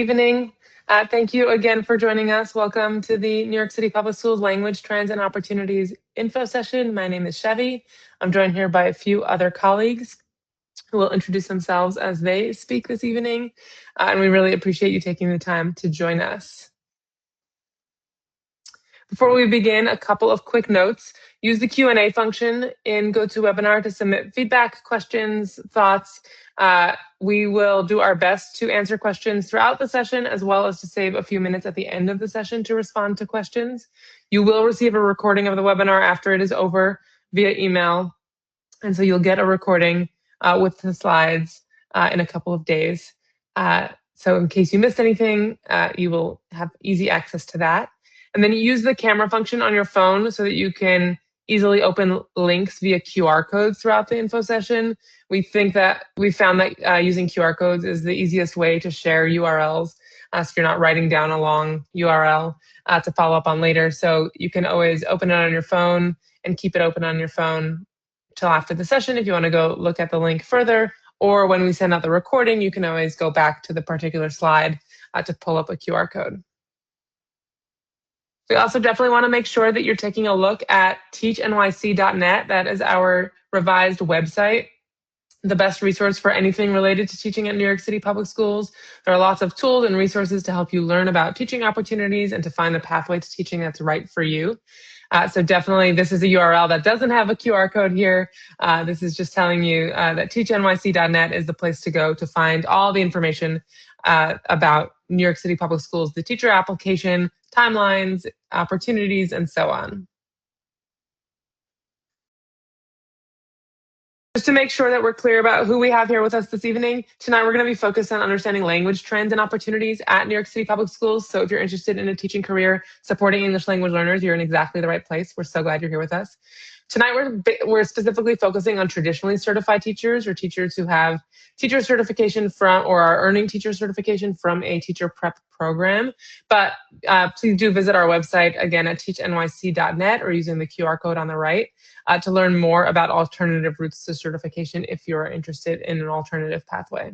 Evening. Thank you again for joining us. Welcome to the New York City Public Schools Language Trends and Opportunities info session. My name is Chevy. I'm joined here by a few other colleagues who will introduce themselves as they speak this evening. And we really appreciate you taking the time to join us. Before we begin, a couple of quick notes. Use the Q&A function in GoToWebinar to submit feedback, questions, thoughts. We will do our best to answer questions throughout the session, as well as to save a few minutes at the end of the session to respond to questions. You will receive a recording of the webinar after it is over via email. And so you'll get a recording with the slides in a couple of days. So in case you missed anything, you will have easy access to that. And then you use the camera function on your phone so that you can easily open links via QR codes throughout the info session. We found that using QR codes is the easiest way to share URLs. So you're not writing down a long URL to follow up on later. So you can always open it on your phone and keep it open on your phone till after the session if you want to go look at the link further. Or when we send out the recording, you can always go back to the particular slide to pull up a QR code. We also definitely want to make sure that you're taking a look at teachnyc.net. That is our revised website, the best resource for anything related to teaching at New York City Public Schools. There are lots of tools and resources to help you learn about teaching opportunities and to find the pathway to teaching that's right for you. So definitely, this is a URL that doesn't have a QR code here. This is just telling you that teachnyc.net is the place to go to find all the information about New York City Public Schools, the teacher application, timelines, opportunities, and so on. Just to make sure that we're clear about who we have here with us this evening, tonight we're going to be focused on understanding language trends and opportunities at New York City Public Schools. So if you're interested in a teaching career supporting English language learners, you're in exactly the right place. We're so glad you're here with us. Tonight we're specifically focusing on traditionally certified teachers or teachers who have teacher certification from or are earning teacher certification from a teacher prep program. But please do visit our website again at teachnyc.net or using the QR code on the right to learn more about alternative routes to certification if you're interested in an alternative pathway.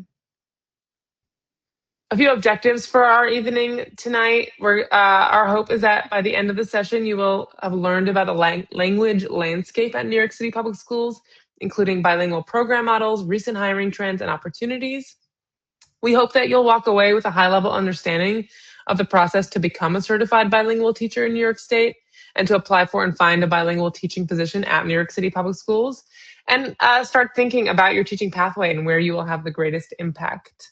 A few objectives for our evening tonight. Our hope is that by the end of the session, you will have learned about the language landscape at New York City Public Schools, including bilingual program models, recent hiring trends, and opportunities. We hope that you'll walk away with a high-level understanding of the process to become a certified bilingual teacher in New York State and to apply for and find a bilingual teaching position at New York City Public Schools, and start thinking about your teaching pathway and where you will have the greatest impact.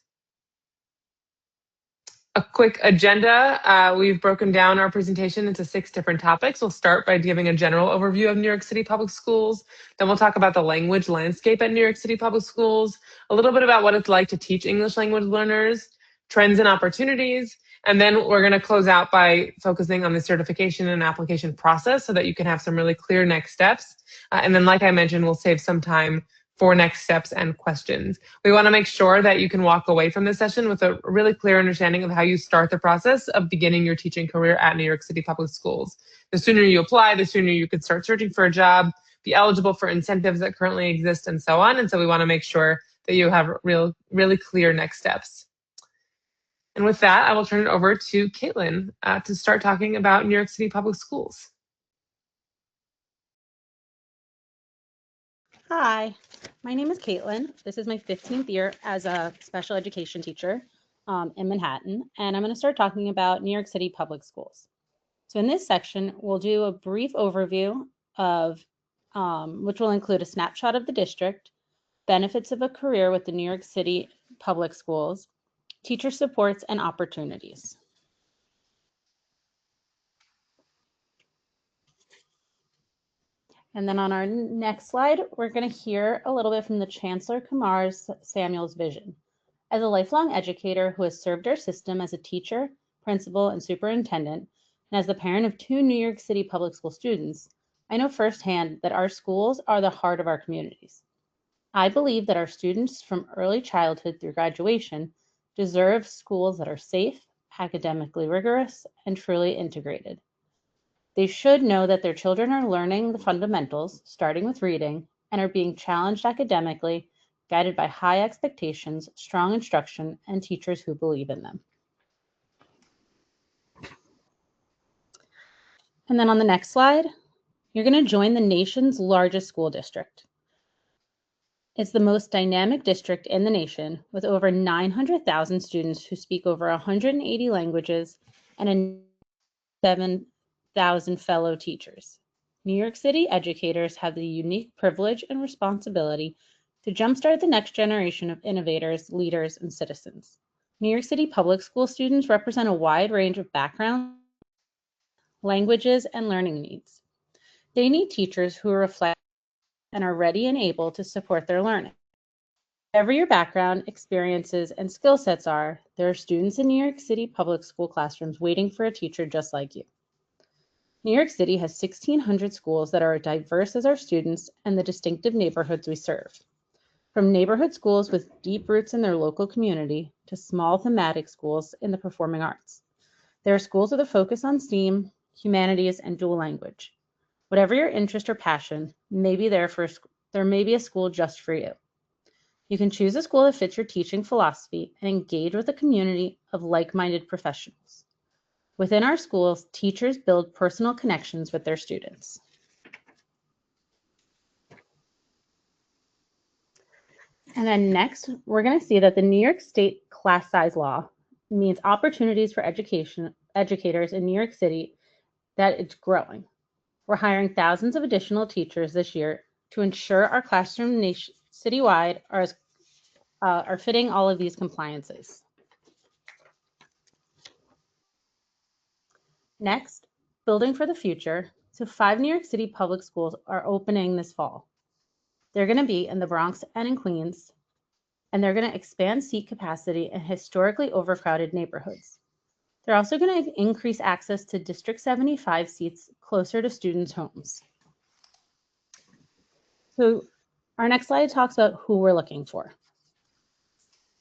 A quick agenda. We've broken down our presentation into 6 different topics. We'll start by giving a general overview of New York City Public Schools. Then we'll talk about the language landscape at New York City Public Schools, a little bit about what it's like to teach English language learners, trends and opportunities, and then we're going to close out by focusing on the certification and application process so that you can have some really clear next steps. And then, like I mentioned, we'll save some time for next steps and questions. We want to make sure that you can walk away from this session with a really clear understanding of how you start the process of beginning your teaching career at New York City Public Schools. The sooner you apply, the sooner you can start searching for a job, be eligible for incentives that currently exist, and so on. And so we want to make sure that you have really clear next steps. And with that, I will turn it over to Caitlin to start talking about New York City Public Schools. Hi, my name is Caitlin. This is my 15th year as a special education teacher in Manhattan, and I'm going to start talking about New York City Public Schools. So in this section, we'll do a brief overview of, which will include a snapshot of the district, benefits of a career with the New York City Public Schools, teacher supports and opportunities. And then on our next slide, we're going to hear a little bit from the Chancellor Kumar Samuel's vision. As a lifelong educator who has served our system as a teacher, principal, and superintendent, and as the parent of 2 New York City public school students, I know firsthand that our schools are the heart of our communities. I believe that our students from early childhood through graduation deserve schools that are safe, academically rigorous, and truly integrated. They should know that their children are learning the fundamentals, starting with reading, and are being challenged academically, guided by high expectations, strong instruction, and teachers who believe in them. And then on the next slide, you're going to join the nation's largest school district. It's the most dynamic district in the nation, with over 900,000 students who speak over 180 languages and 7,000 fellow teachers. New York City educators have the unique privilege and responsibility to jumpstart the next generation of innovators, leaders, and citizens. New York City public school students represent a wide range of backgrounds, languages, and learning needs. They need teachers who reflect and are ready and able to support their learning. Whatever your background, experiences, and skill sets are, there are students in New York City public school classrooms waiting for a teacher just like you. New York City has 1,600 schools that are as diverse as our students and the distinctive neighborhoods we serve. From neighborhood schools with deep roots in their local community to small thematic schools in the performing arts. There are schools with a focus on STEAM, humanities, and dual language. Whatever your interest or passion, there may be a school just for you. You can choose a school that fits your teaching philosophy and engage with a community of like-minded professionals. Within our schools, teachers build personal connections with their students. And then next, we're going to see that the New York State class size law means opportunities for educators in New York City, that it's growing. We're hiring thousands of additional teachers this year to ensure our classroom citywide are fitting all of these compliances. Next, building for the future. So 5 New York City public schools are opening this fall. They're going to be in the Bronx and in Queens, and they're going to expand seat capacity in historically overcrowded neighborhoods. They're also going to increase access to District 75 seats closer to students' homes. So our next slide talks about who we're looking for.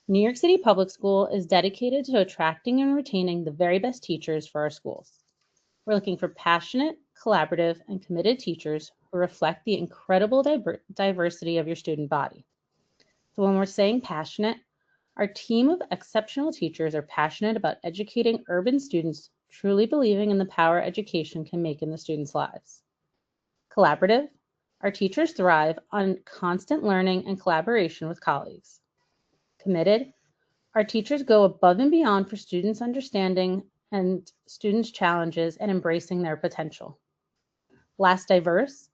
New York City Public School is dedicated to attracting and retaining the very best teachers for our schools. We're looking for passionate, collaborative, and committed teachers who reflect the incredible diversity of your student body. So when we're saying passionate, our team of exceptional teachers are passionate about educating urban students, truly believing in the power education can make in the students' lives. Collaborative, our teachers thrive on constant learning and collaboration with colleagues. Committed, our teachers go above and beyond for students' understanding and students' challenges and embracing their potential. Last, diverse,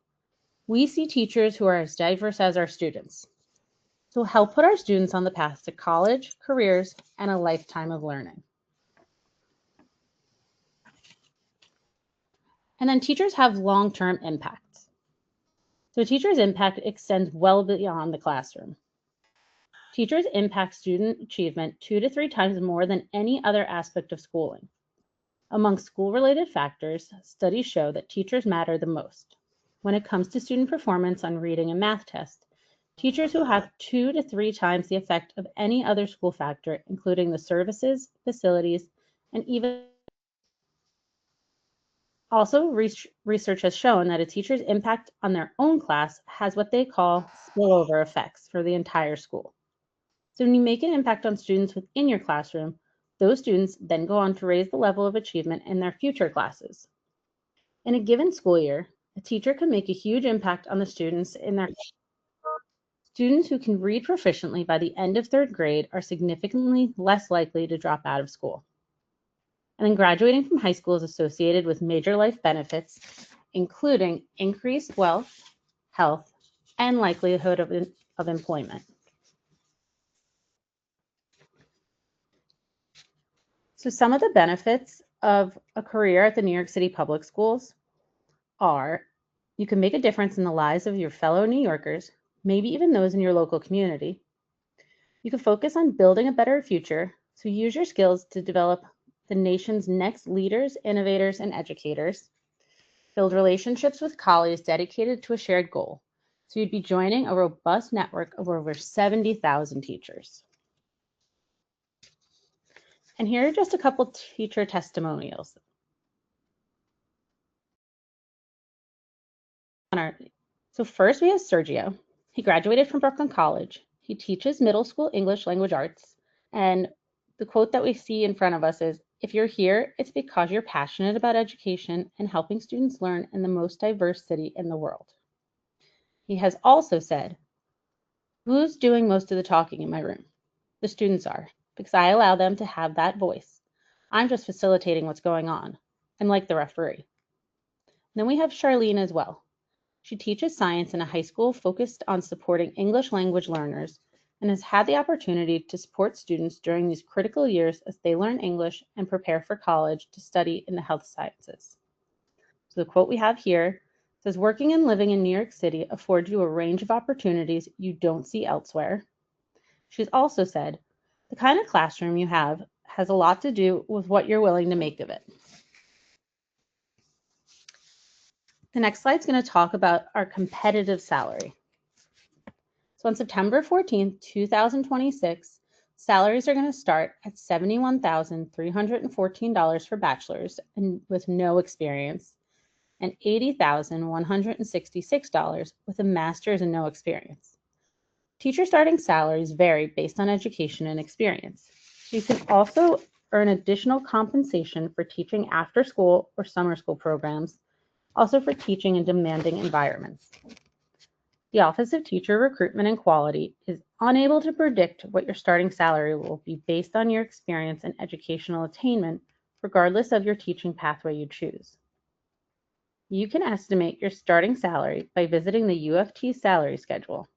we see teachers who are as diverse as our students. So help put our students on the path to college, careers, and a lifetime of learning. And then teachers have long-term impacts. So teachers' impact extends well beyond the classroom. Teachers impact student achievement 2 to 3 times more than any other aspect of schooling. Among school-related factors, studies show that teachers matter the most. When it comes to student performance on reading and math tests, teachers who have 2 to 3 times the effect of any other school factor, including the services, facilities, and even also, research has shown that a teacher's impact on their own class has what they call spillover effects for the entire school. So when you make an impact on students within your classroom, those students then go on to raise the level of achievement in their future classes. In a given school year, a teacher can make a huge impact on the students in their students who can read proficiently by the end of 3rd grade are significantly less likely to drop out of school. And then graduating from high school is associated with major life benefits, including increased wealth, health, and likelihood of employment. So some of the benefits of a career at the New York City Public Schools are you can make a difference in the lives of your fellow New Yorkers, maybe even those in your local community. You can focus on building a better future, so use your skills to develop the nation's next leaders, innovators, and educators. Build relationships with colleagues dedicated to a shared goal. So you'd be joining a robust network of over 70,000 teachers. And here are just a couple teacher testimonials. So first we have Sergio. He graduated from Brooklyn College. He teaches middle school English language arts. And The quote that we see in front of us is, "If you're here, it's because you're passionate about education and helping students learn in the most diverse city in the world." He has also said, "Who's doing most of the talking in my room? The students are, because I allow them to have that voice. I'm just facilitating what's going on. I'm like the referee." Then we have Charlene as well. She teaches science in a high school focused on supporting English language learners and has had the opportunity to support students during these critical years as they learn English and prepare for college to study in the health sciences. So the quote we have here says, "Working and living in New York City affords you a range of opportunities you don't see elsewhere." She's also said, "The kind of classroom you have has a lot to do with what you're willing to make of it." The next slide is going to talk about our competitive salary. So on September 14th, 2026, salaries are going to start at $71,314 for bachelor's and with no experience, and $80,166 with a master's and no experience. Teacher starting salaries vary based on education and experience. You can also earn additional compensation for teaching after school or summer school programs, also for teaching in demanding environments. The Office of Teacher Recruitment and Quality is unable to predict what your starting salary will be based on your experience and educational attainment, regardless of your teaching pathway you choose. You can estimate your starting salary by visiting the UFT salary schedule.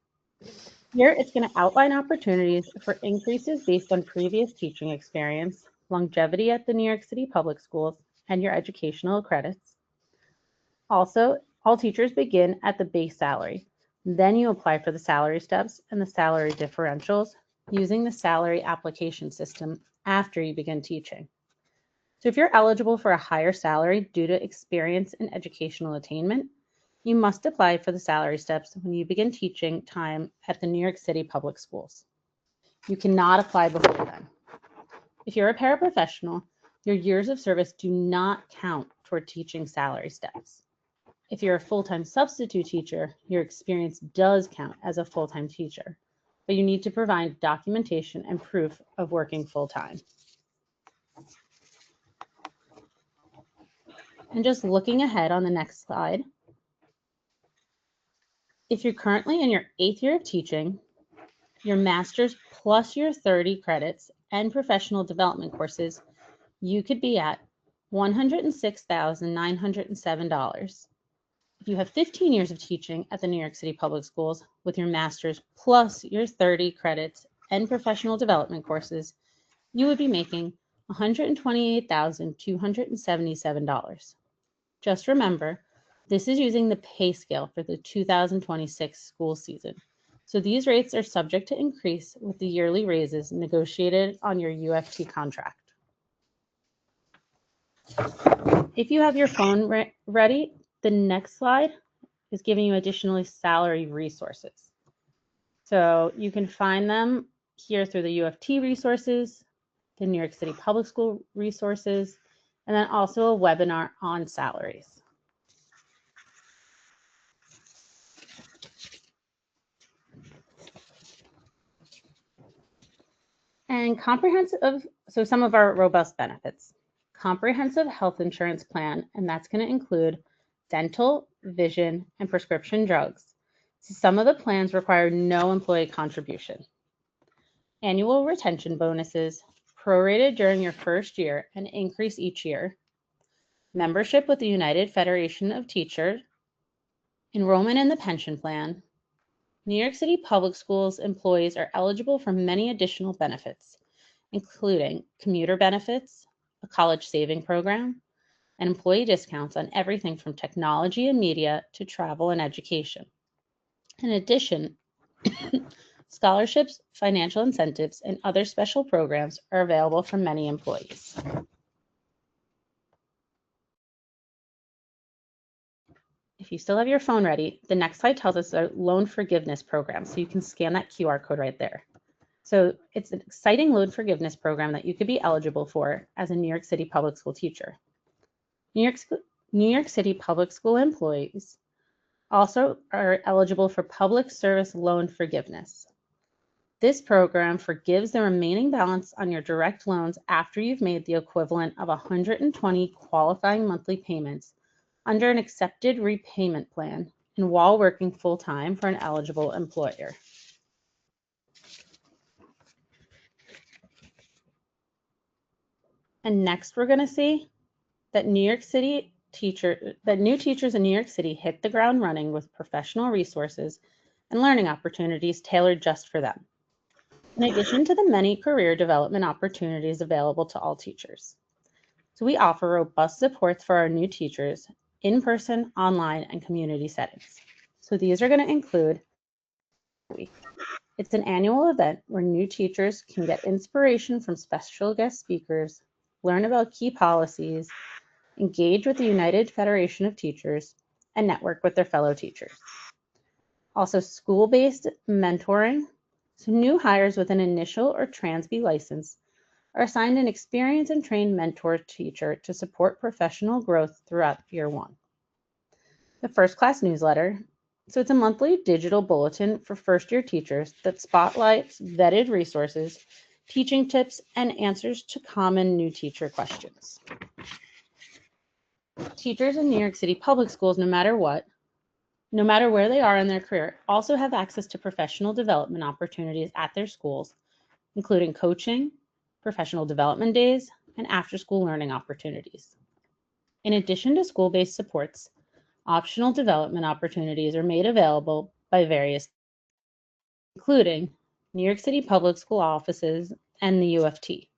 Here, it's going to outline opportunities for increases based on previous teaching experience, longevity at the New York City Public Schools, and your educational credits. Also, all teachers begin at the base salary. Then you apply for the salary steps and the salary differentials using the salary application system after you begin teaching. So if you're eligible for a higher salary due to experience and educational attainment, you must apply for the salary steps when you begin teaching time at the New York City Public Schools. You cannot apply before then. If you're a paraprofessional, your years of service do not count toward teaching salary steps. If you're a full-time substitute teacher, your experience does count as a full-time teacher, but you need to provide documentation and proof of working full-time. And just looking ahead on the next slide, if you're currently in your 8th year of teaching, your master's plus your 30 credits and professional development courses, you could be at $106,907. If you have 15 years of teaching at the New York City Public Schools with your master's plus your 30 credits and professional development courses, you would be making $128,277. Just remember, this is using the pay scale for the 2026 school season. So these rates are subject to increase with the yearly raises negotiated on your UFT contract. If you have your phone ready, the next slide is giving you additional salary resources. So you can find them here through the UFT resources, the New York City Public School resources, and then also a webinar on salaries. And so some of our robust benefits. Comprehensive health insurance plan, and that's going to include dental, vision, and prescription drugs. So some of the plans require no employee contribution. Annual retention bonuses, prorated during your first year and increase each year. Membership with the United Federation of Teachers. Enrollment in the pension plan. New York City Public Schools employees are eligible for many additional benefits, including commuter benefits, a college saving program, and employee discounts on everything from technology and media to travel and education. In addition, scholarships, financial incentives, and other special programs are available for many employees. If you still have your phone ready, the next slide tells us a loan forgiveness program, so you can scan that QR code right there. So it's an exciting loan forgiveness program that you could be eligible for as a New York City Public School teacher. New York City Public School employees also are eligible for public service loan forgiveness. This program forgives the remaining balance on your direct loans after you've made the equivalent of 120 qualifying monthly payments under an accepted repayment plan and while working full-time for an eligible employer. And next we're going to see that new teachers in New York City hit the ground running with professional resources and learning opportunities tailored just for them, in addition to the many career development opportunities available to all teachers. So we offer robust supports for our new teachers in person, online, and community settings. So these are going to include it's an annual event where new teachers can get inspiration from special guest speakers, learn about key policies, engage with the United Federation of Teachers, and network with their fellow teachers. Also, school-based mentoring. So new hires with an initial or Trans-B license are assigned an experienced and trained mentor teacher to support professional growth throughout year one. The First Class newsletter. So it's a monthly digital bulletin for first-year teachers that spotlights vetted resources, teaching tips, and answers to common new teacher questions. Teachers in New York City Public Schools, no matter where they are in their career, also have access to professional development opportunities at their schools, including coaching, professional development days, and after-school learning opportunities. In addition to school-based supports, optional development opportunities are made available by various, including New York City Public School offices and the U of T.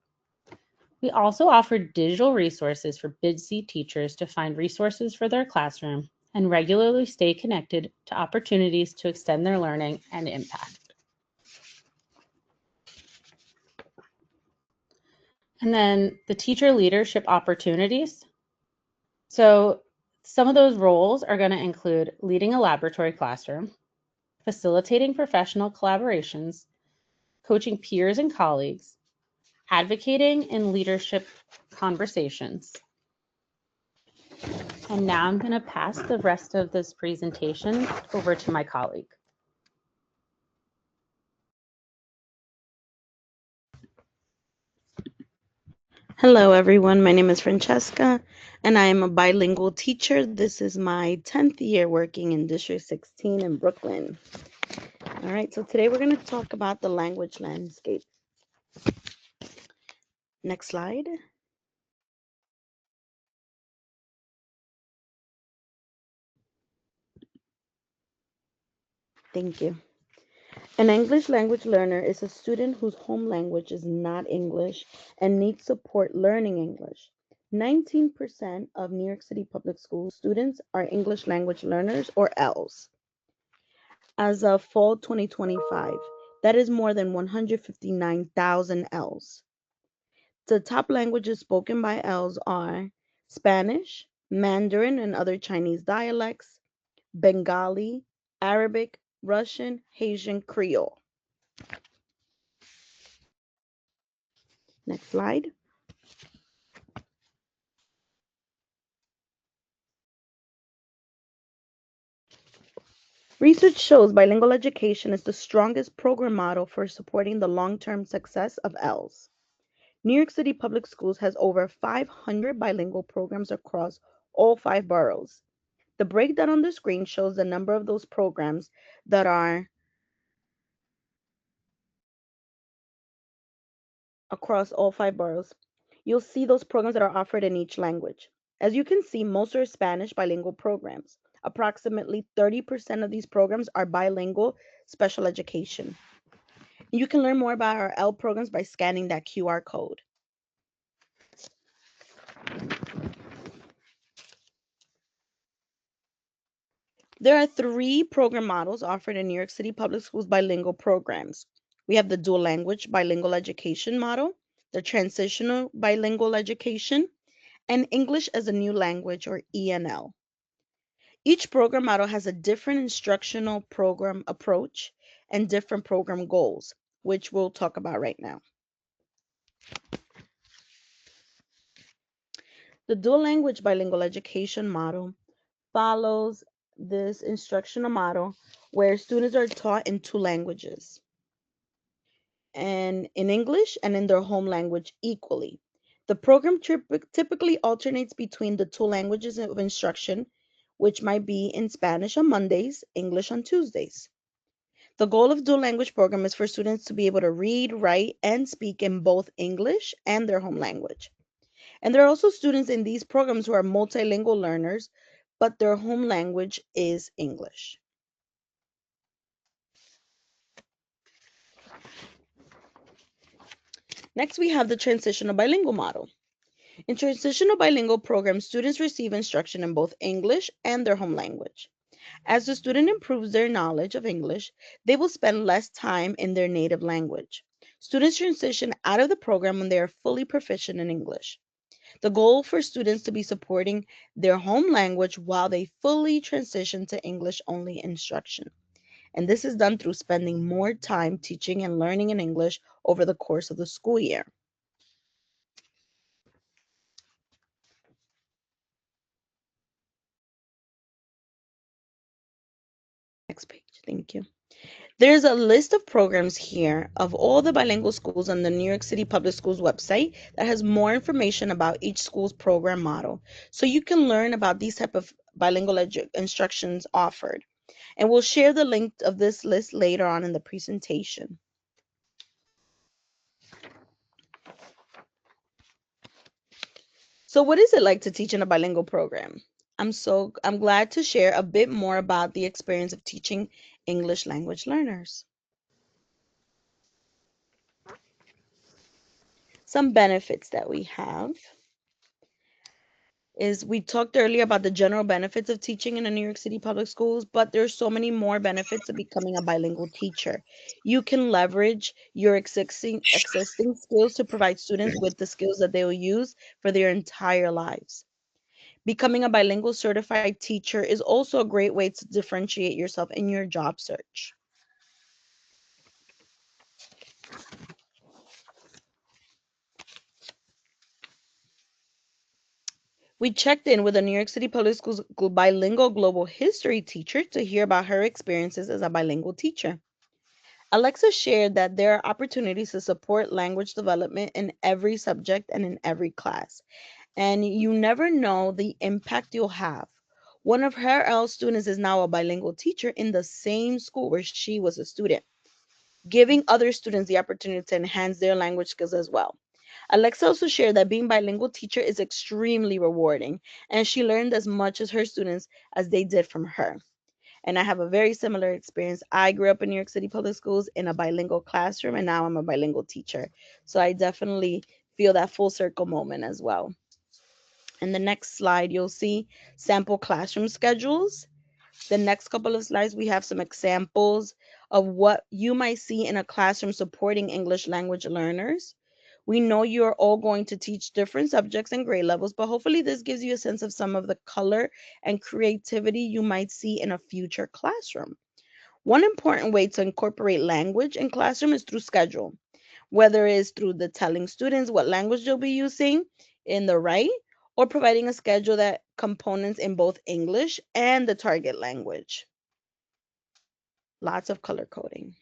We also offer digital resources for BIDC teachers to find resources for their classroom and regularly stay connected to opportunities to extend their learning and impact. And then the teacher leadership opportunities. So some of those roles are going to include leading a laboratory classroom, facilitating professional collaborations, coaching peers and colleagues, advocating in leadership conversations. And now I'm going to pass the rest of this presentation over to my colleague. Hello, everyone. My name is Francesca, and I am a bilingual teacher. This is my 10th year working in District 16 in Brooklyn. All right, so today we're going to talk about the language landscape. Next slide. Thank you. An English language learner is a student whose home language is not English and needs support learning English. 19% of New York City Public Schools students are English language learners, or ELs. As of fall 2025, that is more than 159,000 ELs. The top languages spoken by ELs are Spanish, Mandarin and other Chinese dialects, Bengali, Arabic, Russian, Haitian, Creole. Next slide. Research shows bilingual education is the strongest program model for supporting the long-term success of ELs. New York City Public Schools has over 500 bilingual programs across all 5 boroughs. The breakdown on the screen shows the number of those programs that are across all 5 boroughs. You'll see those programs that are offered in each language. As you can see, most are Spanish bilingual programs. Approximately 30% of these programs are bilingual special education. You can learn more about our L programs by scanning that QR code. There are 3 program models offered in New York City Public Schools bilingual programs. We have the dual language bilingual education model, the transitional bilingual education, and English as a new language, or ENL. Each program model has a different instructional program approach and different program goals, which we'll talk about right now. The dual language bilingual education model follows this instructional model where students are taught in 2 languages. and in English and in their home language equally. The program typically alternates between the two languages of instruction, which might be in Spanish on Mondays, English on Tuesdays. The goal of dual language program is for students to be able to read, write, and speak in both English and their home language. And there are also students in these programs who are multilingual learners, but their home language is English. Next, we have the transitional bilingual model. In transitional bilingual programs, students receive instruction in both English and their home language. As the student improves their knowledge of English, they will spend less time in their native language. Students transition out of the program when they are fully proficient in English. The goal for students to be supporting their home language while they fully transition to English only instruction. And this is done through spending more time teaching and learning in English over the course of the school year. Next page, thank you. There's a list of programs here of all the bilingual schools on the New York City Public Schools website that has more information about each school's program model. So you can learn about these type of bilingual instructions offered. And we'll share the link of this list later on in the presentation. So what is it like to teach in a bilingual program? I'm glad to share a bit more about the experience of teaching English language learners. Some benefits that we have is we talked earlier about the general benefits of teaching in the New York City Public Schools, but there's so many more benefits of becoming a bilingual teacher. You can leverage your existing skills to provide students with the skills that they will use for their entire lives. Becoming a bilingual certified teacher is also a great way to differentiate yourself in your job search. We checked in with a New York City Public Schools bilingual global history teacher to hear about her experiences as a bilingual teacher. Alexa shared that there are opportunities to support language development in every subject and in every class, and you never know the impact you'll have. One of her L students is now a bilingual teacher in the same school where she was a student, giving other students the opportunity to enhance their language skills as well. Alexa also shared that being bilingual teacher is extremely rewarding, and she learned as much as her students as they did from her. And I have a very similar experience. I grew up in New York City Public Schools in a bilingual classroom, and now I'm a bilingual teacher. So I definitely feel that full circle moment as well. In the next slide, you'll see sample classroom schedules. The next couple of slides, we have some examples of what you might see in a classroom supporting English language learners. We know you're all going to teach different subjects and grade levels, but hopefully this gives you a sense of some of the color and creativity you might see in a future classroom. One important way to incorporate language in classroom is through schedule, whether it's through the telling students what language they'll be using in the right, or providing a schedule that components in both English and the target language. Lots of color coding.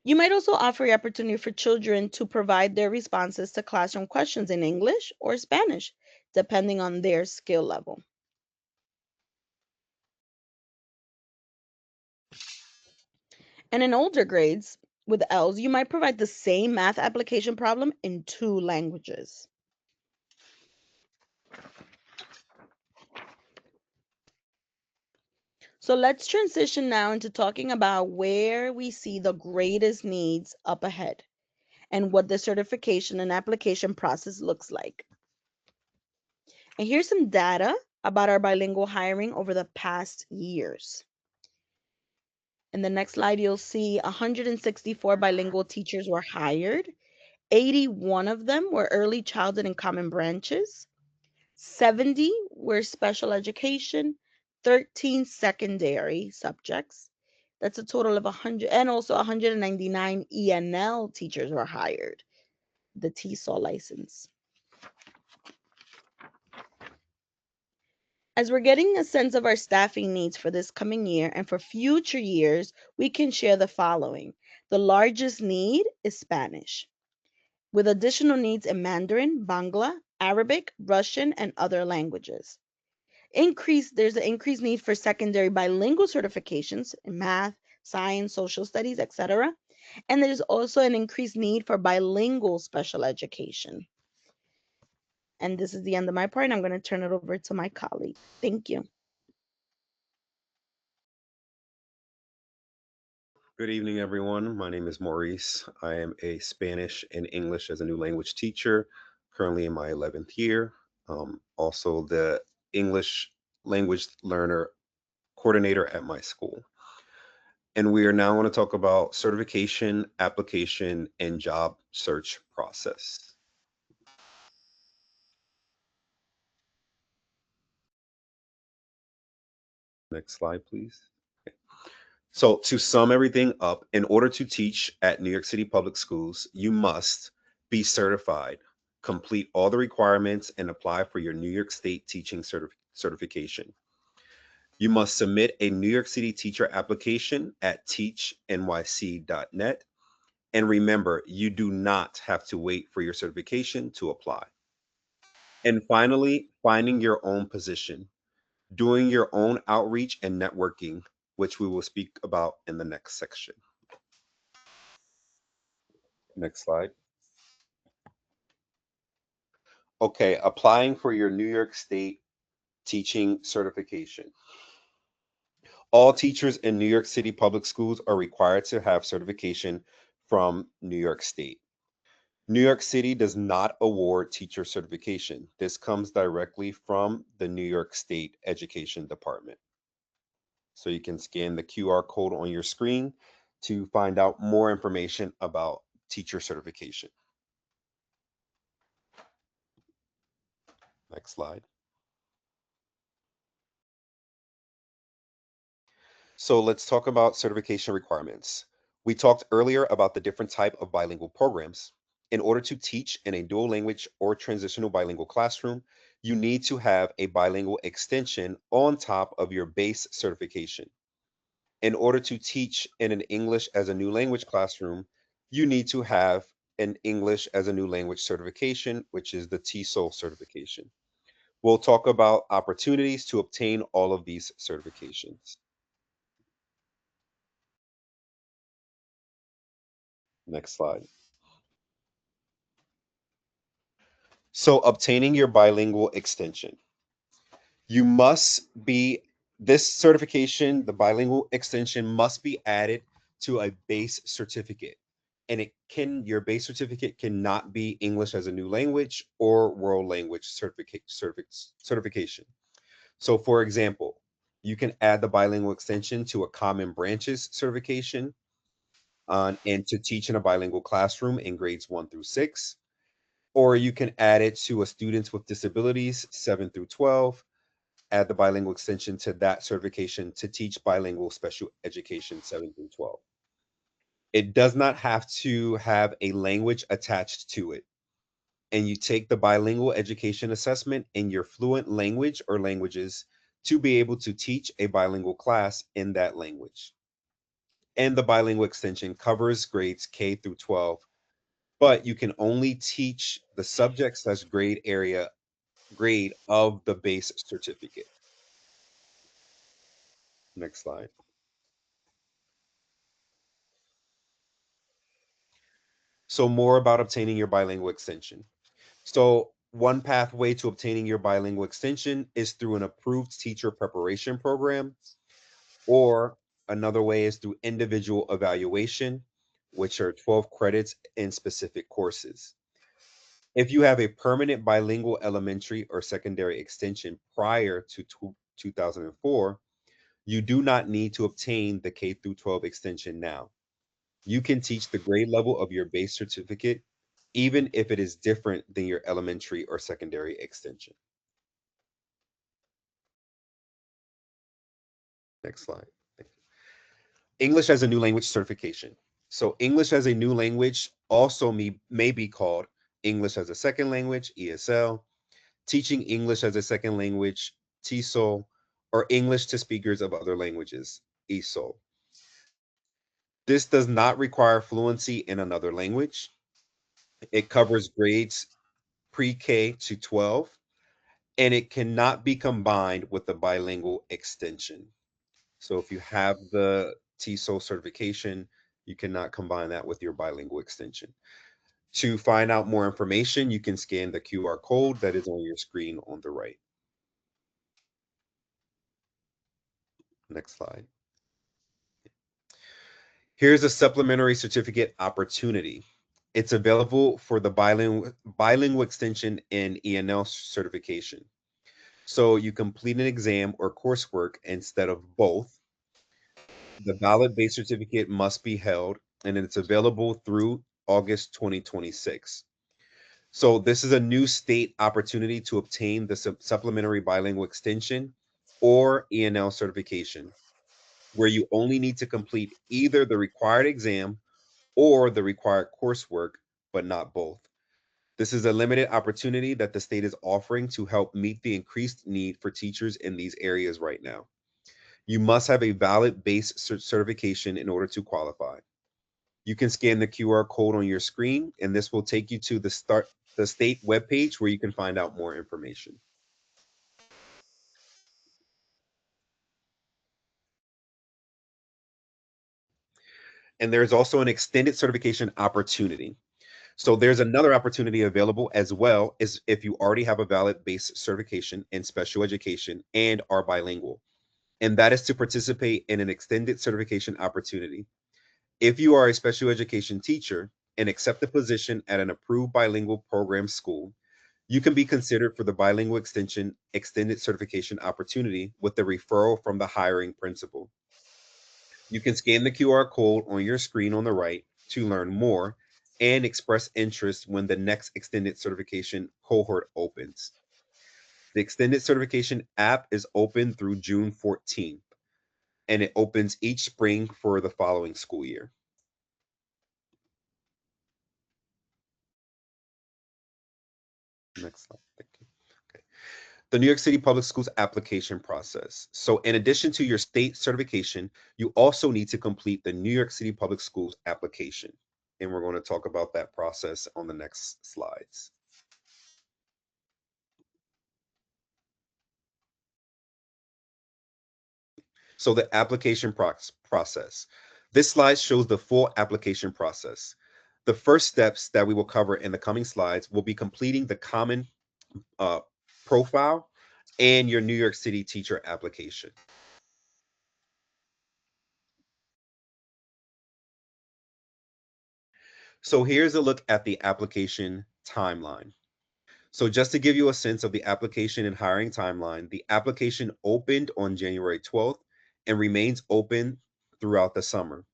You might also offer the opportunity for children to provide their responses to classroom questions in English or Spanish, depending on their skill level. And in older grades, with L's, you might provide the same math application problem in two languages. So let's transition now into talking about where we see the greatest needs up ahead and what the certification and application process looks like. And here's some data about our bilingual hiring over the past years. In the next slide, you'll see 164 bilingual teachers were hired. 81 of them were early childhood and common branches. 70 were special education, 13 secondary subjects. That's a total of 100, and also 199 ENL teachers were hired, the TESOL license. As we're getting a sense of our staffing needs for this coming year and for future years, we can share the following. The largest need is Spanish, with additional needs in Mandarin, Bangla, Arabic, Russian, and other languages. There's an increased need for secondary bilingual certifications in math, science, social studies, etc. And there's also an increased need for bilingual special education. And this is the end of my part. I'm going to turn it over to my colleague. Thank you. Good evening, everyone. My name is Maurice. I am a Spanish and English as a new language teacher, currently in my 11th year. Also, the English language learner coordinator at my school. And we are now going to talk about certification, application, and job search process. Next slide, please. So, to sum everything up, in order to teach at New York City Public Schools, you must be certified, complete all the requirements, and apply for your New York State teaching certification. You must submit a New York City teacher application at teachnyc.net. And remember, you do not have to wait for your certification to apply. And finally, finding your own position, doing your own outreach and networking, which we will speak about in the next section. Next slide. Okay, applying for your New York State teaching certification. All teachers in New York City Public Schools are required to have certification from New York State. New York City does not award teacher certification. This comes directly from the New York State Education Department. So you can scan the QR code on your screen to find out more information about teacher certification. Next slide. So let's talk about certification requirements. We talked earlier about the different type of bilingual programs. In order to teach in a dual language or transitional bilingual classroom, you need to have a bilingual extension on top of your base certification. In order to teach in an English as a new language classroom, you need to have an English as a new language certification, which is the TESOL certification. We'll talk about opportunities to obtain all of these certifications. Next slide. So obtaining your bilingual extension. You must be, this certification, the bilingual extension must be added to a base certificate. And your base certificate cannot be English as a new language or world language certification. So for example, you can add the bilingual extension to a common branches certification and to teach in a bilingual classroom in grades 1 through 6. Or you can add it to a students with disabilities 7 through 12, add the bilingual extension to that certification to teach bilingual special education 7 through 12. It does not have to have a language attached to it. And you take the bilingual education assessment in your fluent language or languages to be able to teach a bilingual class in that language. And the bilingual extension covers grades K through 12, but you can only teach the subject/grade of the base certificate. Next slide. So more about obtaining your bilingual extension. So one pathway to obtaining your bilingual extension is through an approved teacher preparation program, or another way is through individual evaluation, which are 12 credits in specific courses. If you have a permanent bilingual elementary or secondary extension prior to 2004, you do not need to obtain the K-12 extension now. You can teach the grade level of your base certificate, even if it is different than your elementary or secondary extension. Next slide. English as a new language certification. So English as a new language also may be called English as a second language, ESL, teaching English as a second language, TESOL, or English to speakers of other languages, ESOL. This does not require fluency in another language. It covers grades pre-K to 12, and it cannot be combined with the bilingual extension. So if you have the TESOL certification, you cannot combine that with your bilingual extension. To find out more information, you can scan the QR code that is on your screen on the right. Next slide. Here's a supplementary certificate opportunity. It's available for the bilingual extension and ENL certification. So you complete an exam or coursework instead of both. The valid-based certificate must be held, and it's available through August 2026. So this is a new state opportunity to obtain the supplementary bilingual extension or ENL certification, where you only need to complete either the required exam or the required coursework, but not both. This is a limited opportunity that the state is offering to help meet the increased need for teachers in these areas right now. You must have a valid base certification in order to qualify. You can scan the QR code on your screen, and this will take you to the state webpage where you can find out more information. And there's also an extended certification opportunity. So there's another opportunity available as well as if you already have a valid base certification in special education and are bilingual. And that is to participate in an extended certification opportunity. If you are a special education teacher and accept a position at an approved bilingual program school, you can be considered for the bilingual extension extended certification opportunity with the referral from the hiring principal. You can scan the QR code on your screen on the right to learn more and express interest when the next extended certification cohort opens. The extended certification app is open through June 14th, and it opens each spring for the following school year. Next slide. Thank you. Okay. The New York City Public Schools application process. So in addition to your state certification, you also need to complete the New York City Public Schools application. And we're going to talk about that process on the next slides. So the application process. This slide shows the full application process. The first steps that we will cover in the coming slides will be completing the common uh, profile and your New York City teacher application. So here's a look at the application timeline. So just to give you a sense of the application and hiring timeline, the application opened on January 12th and remains open throughout the summer.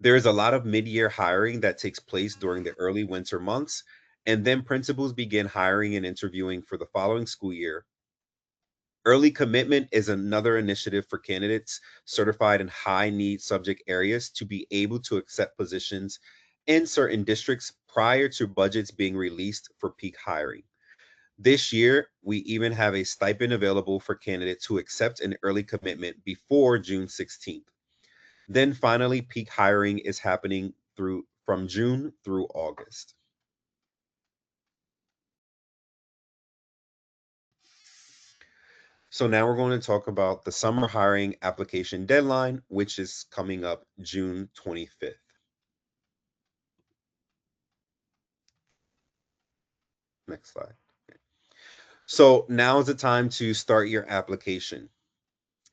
There is a lot of mid-year hiring that takes place during the early winter months, and then principals begin hiring and interviewing for the following school year. Early commitment is another initiative for candidates certified in high need subject areas to be able to accept positions in certain districts prior to budgets being released for peak hiring. This year, we even have a stipend available for candidates who accept an early commitment before June 16th. Then finally, peak hiring is happening from June through August. So now we're going to talk about the summer hiring application deadline, which is coming up June 25th. Next slide. So now is the time to start your application.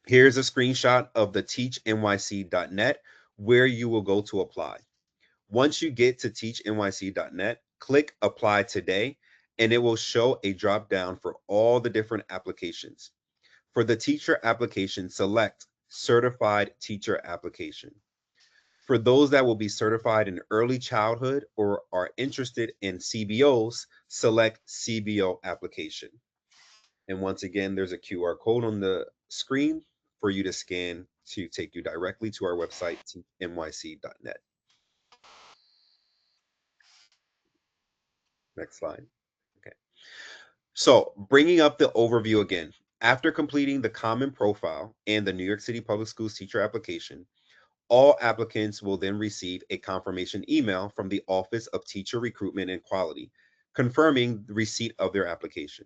Here's a screenshot of the teachnyc.net where you will go to apply. Once you get to teachnyc.net, click apply today, and it will show a drop down for all the different applications. For the teacher application, select certified teacher application. For those that will be certified in early childhood or are interested in CBOs, select CBO application. And once again, there's a QR code on the screen for you to scan to take you directly to our website, nyc.net. Next slide. Okay. So bringing up the overview again, After completing the common profile and the New York City Public Schools teacher application, all applicants will then receive a confirmation email from the Office of Teacher Recruitment and Quality, confirming the receipt of their application.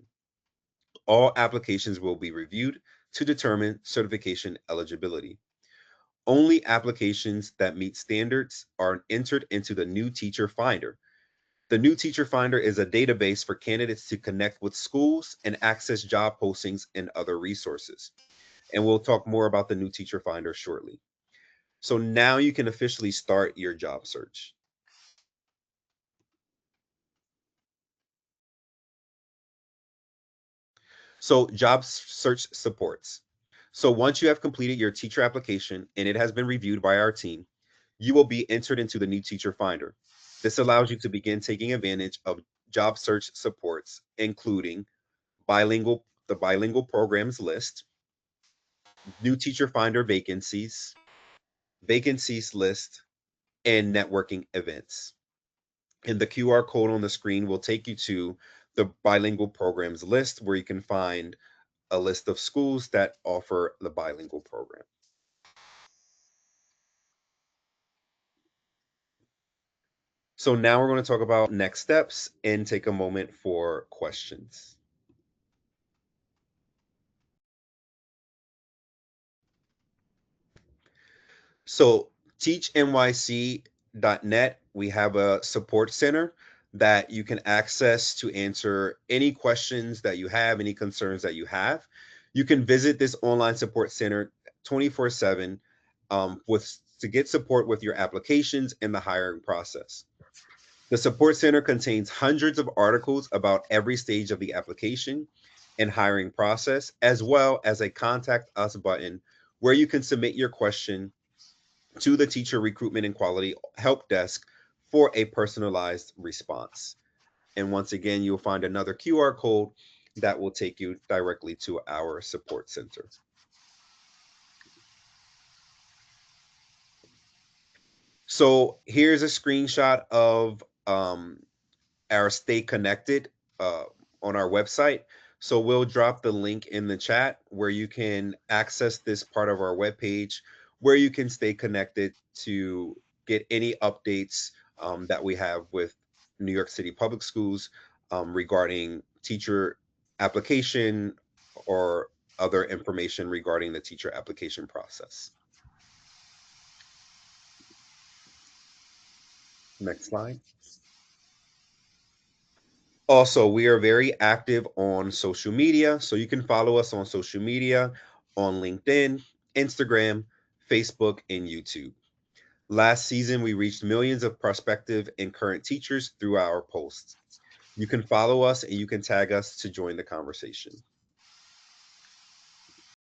All applications will be reviewed to determine certification eligibility. Only applications that meet standards are entered into the new teacher finder. The new teacher finder is a database for candidates to connect with schools and access job postings and other resources. And we'll talk more about the new teacher finder shortly. So now you can officially start your job search. So job search supports. So once you have completed your teacher application and it has been reviewed by our team, you will be entered into the new teacher finder. This allows you to begin taking advantage of job search supports, including the bilingual programs list, new teacher finder vacancies, vacancies list, and networking events. And the QR code on the screen will take you to the bilingual programs list where you can find a list of schools that offer the bilingual program. So now we're going to talk about next steps and take a moment for questions. So teachnyc.net, we have a support center that you can access to answer any questions that you have, any concerns that you have. You can visit this online support center 24/7 to get support with your applications and the hiring process. The support center contains hundreds of articles about every stage of the application and hiring process, as well as a contact us button where you can submit your question to the teacher recruitment and quality help desk for a personalized response. And once again, you'll find another QR code that will take you directly to our support center. So here's a screenshot of our Stay Connected on our website. So we'll drop the link in the chat where you can access this part of our webpage where you can stay connected to get any updates that we have with New York City Public Schools regarding teacher application or other information regarding the teacher application process. Next slide. Also, we are very active on social media. So you can follow us on social media on LinkedIn, Instagram, Facebook, and YouTube. Last season, we reached millions of prospective and current teachers through our posts. You can follow us and you can tag us to join the conversation.